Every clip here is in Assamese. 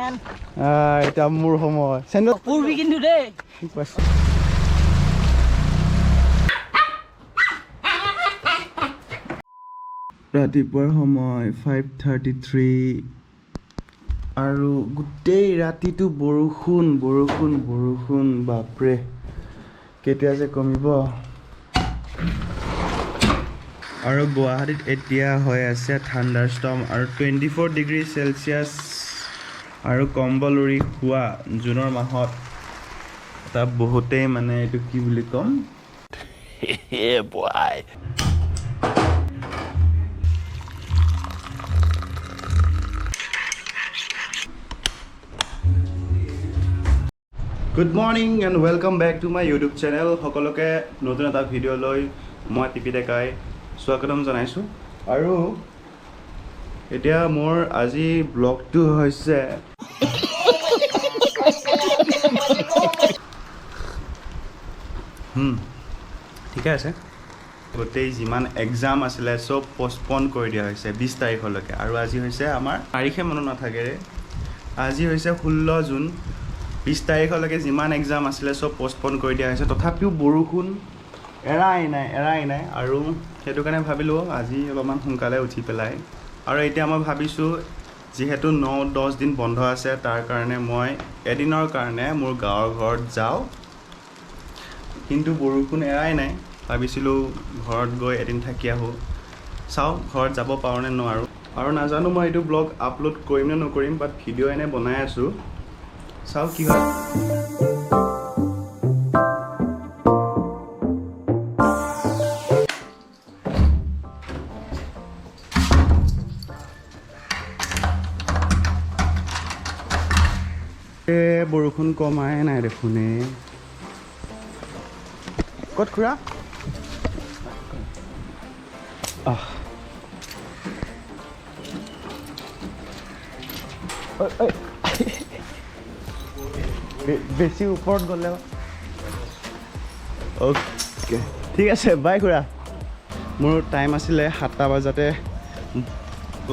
man. এটা মোৰ সময় চেন্ডেল পূৰ্বী কিন্তু দেই ৰাতিপুৱাৰ সময় 5:33 আৰু গোটেই ৰাতিটো বৰষুণ বাপৰে কেতিয়া যে কমিব আৰু গুৱাহাটীত এতিয়া হৈ আছে থাণ্ডাৰষ্টৰ্ম আৰু 24 ডিগ্ৰী চেলচিয়াছ আৰু কম্বল উৰি শুৱা জুনৰ মাহত এটা বহুতেই মানে এইটো কি বুলি ক'ম Good morning and welcome back to my YouTube channel. সকলোকে নতুন এটা ভিডিও লৈ মই টিপি দেখাই স্বাগতম জনাইছো আৰু এতিয়া মোৰ আজি ব্লগটো হৈছে ঠিক আছে গোটেই যিমান এক্সাম আছিলে সব পোষ্টপন কৰি দিয়া হৈছে 20 তাৰিখলৈকে আৰু আজি হৈছে আমাৰ তাৰিখে মনত নাথাকে আজি হৈছে 16 জুন 20 তাৰিখলৈকে যিমান এক্সাম আছিলে সব পোষ্টপন কৰি দিয়া হৈছে তথাপিও বৰষুণ এৰাই নাই আৰু সেইটো কাৰণে ভাবিলোঁ আজি অলপমান সোনকালে উঠি পেলাই আৰু এতিয়া মই ভাবিছোঁ যিহেতু 9-10 দিন বন্ধ আছে তাৰ কাৰণে মই এদিনৰ কাৰণে মোৰ গাঁৱৰ ঘৰত যাওঁ কিন্তু বৰষুণ এৰাই নাই ভাবিছিলোঁ ঘৰত গৈ এদিন থাকি আহোঁ চাওঁ ঘৰত যাব পাৰোঁ নে নোৱাৰোঁ আৰু নাজানো মই এইটো ব্লগ আপলোড কৰিম নে নকৰিম বাট ভিডিঅ' এনে বনাই আছোঁ চাওঁ কি হয় বৰষুণ কমাই নাই দেখোন ক'ত খুৰা বেছি ওপৰত গ'লে অ'কে ঠিক আছে বাই খুৰা মোৰ টাইম আছিলে 7টা বজাতে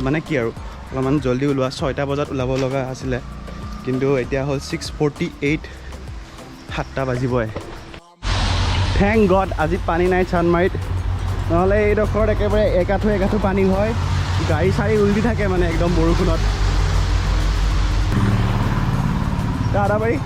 মানে কি আৰু অলপমান জল্দি ওলোৱা 6টা বজাত ওলাব লগা আছিলে কিন্তু এতিয়া হ'ল 6:48 7টা বাজিবই থেংক গড আজি পানী নাই চানমাৰীত নহ'লে এইডোখৰত একেবাৰে একাঠো পানী হয় গাড়ী চাড়ী উলটি থাকে মানে একদম বৰষুণত আদাবাৰী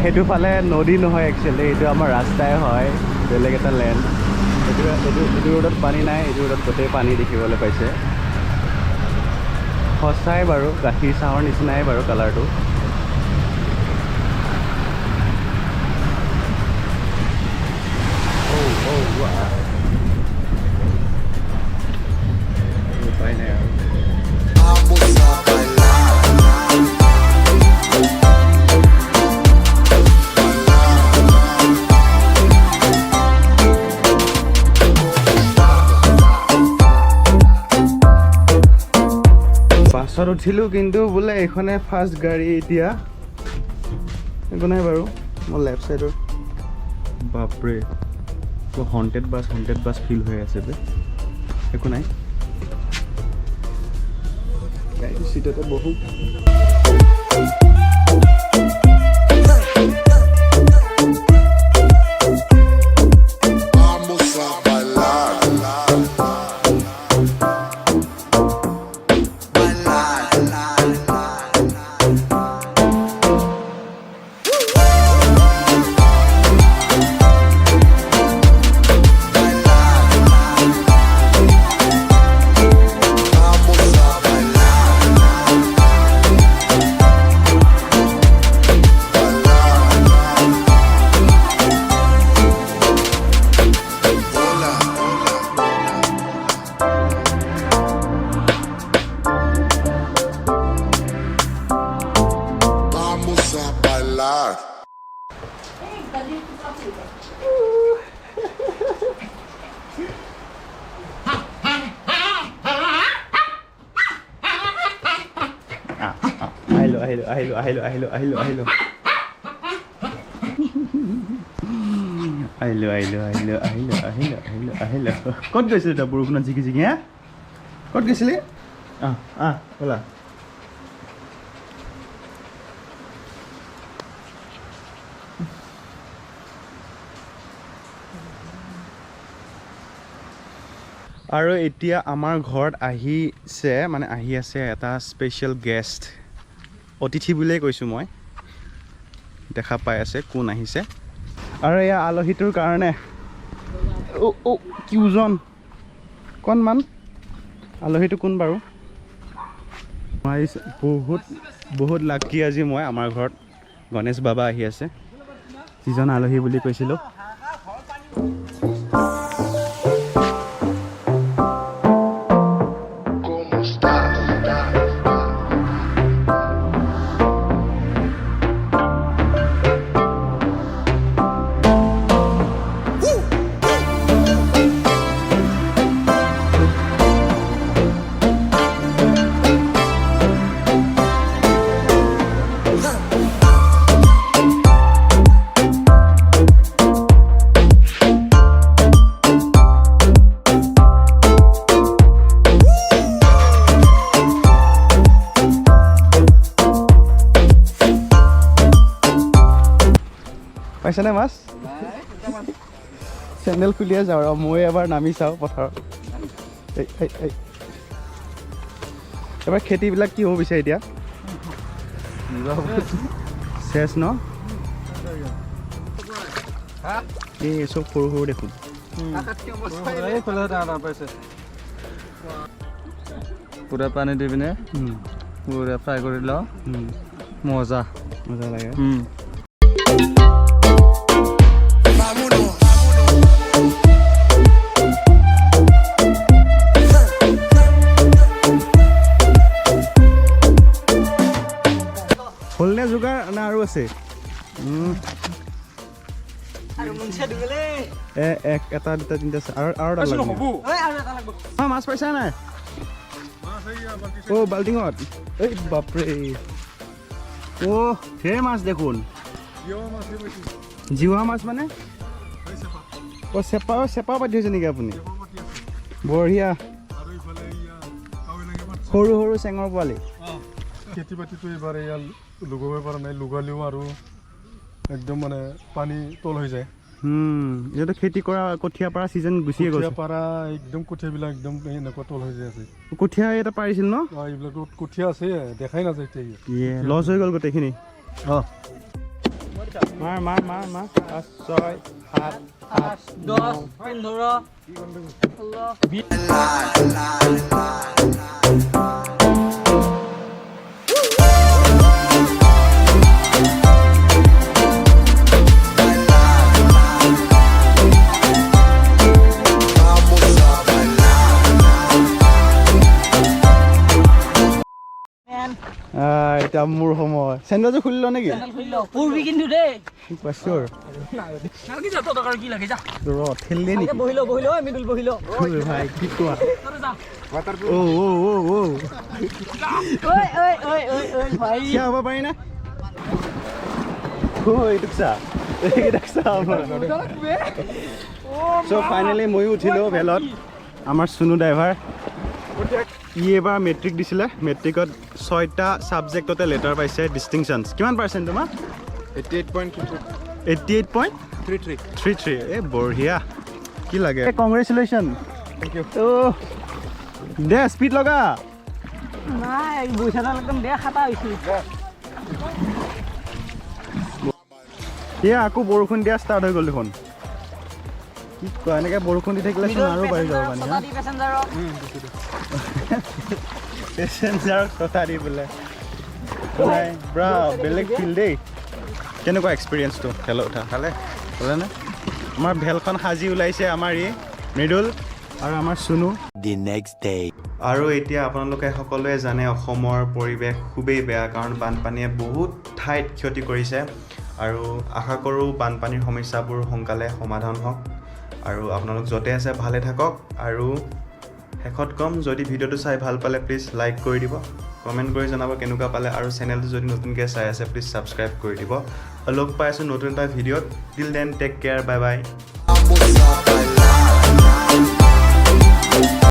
সেইটো ফালে নদী নহয় একচুৱেলি এইটো আমাৰ ৰাস্তাই হয় বেলেগ এটা লেণ্ড এইটো ৰোডত পানী নাই এইটো ৰোডত গোটেই পানী দেখিবলৈ পাইছে সঁচাই বাৰু গাখীৰ চাহৰ নিচিনাই বাৰু কালাৰটো উপায় নাই আৰু বাছত উঠিলোঁ কিন্তু বোলে এইখনে ফাৰ্ষ্ট গাড়ী এতিয়া একো নাই বাৰু মোৰ লেফ্ট ছাইডৰ বাপৰে হণ্টেড বাছ ফিল হৈ আছে বে একো নাই গাড়ীটো চিটতে বহোঁ আহিলো আহিলো ক'ত গৈছিলি তই বৰষুণত জিকি জিকি হা ক'ত গৈছিলি ব'লা আৰু এতিয়া আমাৰ ঘৰত আহিছে মানে আহি আছে এটা স্পেচিয়েল গেষ্ট অতিথি বুলিয়েই কৈছোঁ মই দেখা পাই আছে কোন আহিছে আৰু এয়া আলহীটোৰ কাৰণে কিউজন কণমান আলহীটো কোন বাৰু বহুত লাকি আজি মই আমাৰ ঘৰত গণেশ বাবা আহি আছে যিজন আলহী বুলি কৈছিলোঁ পাইছেনে মাছ চেণ্ডেল খুলিয়ে যাওঁ আৰু মই এবাৰ নামি চাওঁ পথাৰত এবাৰ খেতিবিলাক কি হ'ব বিচাৰে এতিয়া চেচ ন এই চব সৰু সৰু দেখোন পুৰা পানী দি পিনে পুৰা ফ্ৰাই কৰি লওঁ মজা লাগে হ'লনে যোগাৰ না আৰু আছে এটা দুটা তিনিটা আছে আৰু এটা লাগিব মাছ পাইছা নাই বাল্টিঙত এই বাপৰে ঢেৰ মাছ দেখোন জিৱা মাছ মানে চেপা পাতি হৈছে নেকি আপুনি বঢ়িয়া সৰু সৰু চেঙৰ পোৱালি খেতি বাতিটো এইবাৰ ইয়াৰ লগাব পৰা নাই লগালেও আৰু একদম মানে পানী তল হৈ যায় যিহেতু খেতি কৰা কঠীয়া পৰা ছিজন গুচিয়ে গৈছে কঠীয়া পৰা একদম কঠীয়াবিলাক একদম এনেকুৱা তল হৈ যায় আছে কঠীয়া এটা পাৰিছিল ন এইবিলাকত কঠীয়া আছে দেখাই নাযায় এতিয়া লছ হৈ গ'ল গোটেইখিনি মাৰ 5 6 7 8 10 এতিয়া মোৰ সময় চেণ্ডেলযোৰ খুলিল নেকি হ'ব পাৰি নে ফাইনেলি ময়ো উঠিলোঁ ভেলত আমাৰ চুনু ড্ৰাইভাৰ ই এবাৰ মেট্ৰিক দিছিলে মেট্ৰিকত 6টা ছাবজেক্টতে লেটাৰ পাইছে ডিষ্টিংশ্যনছ কিমান পাৰ্চেণ্ট তোমাৰ 88.33 এই বঢ়িয়া কি লাগে কংগ্ৰেচুলেশ্যন দে স্পীড লগা আকৌ বৰষুণ দিয়া ষ্টাৰ্ট হৈ গ'ল দেখোন কি কয় এনেকৈ বৰষুণ দি থাকিলে আৰু বাঢ়ি যাব পানী পেচেঞ্জাৰক কথা দি বোলে পুৰা বেলেগ ফিল দেই কেনেকুৱা এক্সপিৰিয়েঞ্চটো খেলত উঠা ভালেনে আমাৰ ভেলখন সাজি ওলাইছে আমাৰ ই মৃদুল আৰু আমাৰ চুনু দি নেক্সট ডে আৰু এতিয়া আপোনালোকে সকলোৱে জানে অসমৰ পৰিৱেশ খুবেই বেয়া কাৰণ বানপানীয়ে বহুত ঠাইত ক্ষতি কৰিছে আৰু আশা কৰোঁ বানপানীৰ সমস্যাবোৰ সোনকালে সমাধান হওক আৰু আপোনালোক য'তে আছে ভালে থাকক আৰু শেষত কম যদি ভিডিঅ'টো চাই ভাল পালে প্লিজ লাইক কৰি দিব কমেণ্ট কৰি জনাব কেনেকুৱা পালে আৰু চেনেলটো যদি নতুনকৈ চাই আছে প্লিজ ছাবস্ক্ৰাইব কৰি দিব লগ পাই আছোঁ নতুন এটা ভিডিঅ'ত। Till then take care, bye বাই।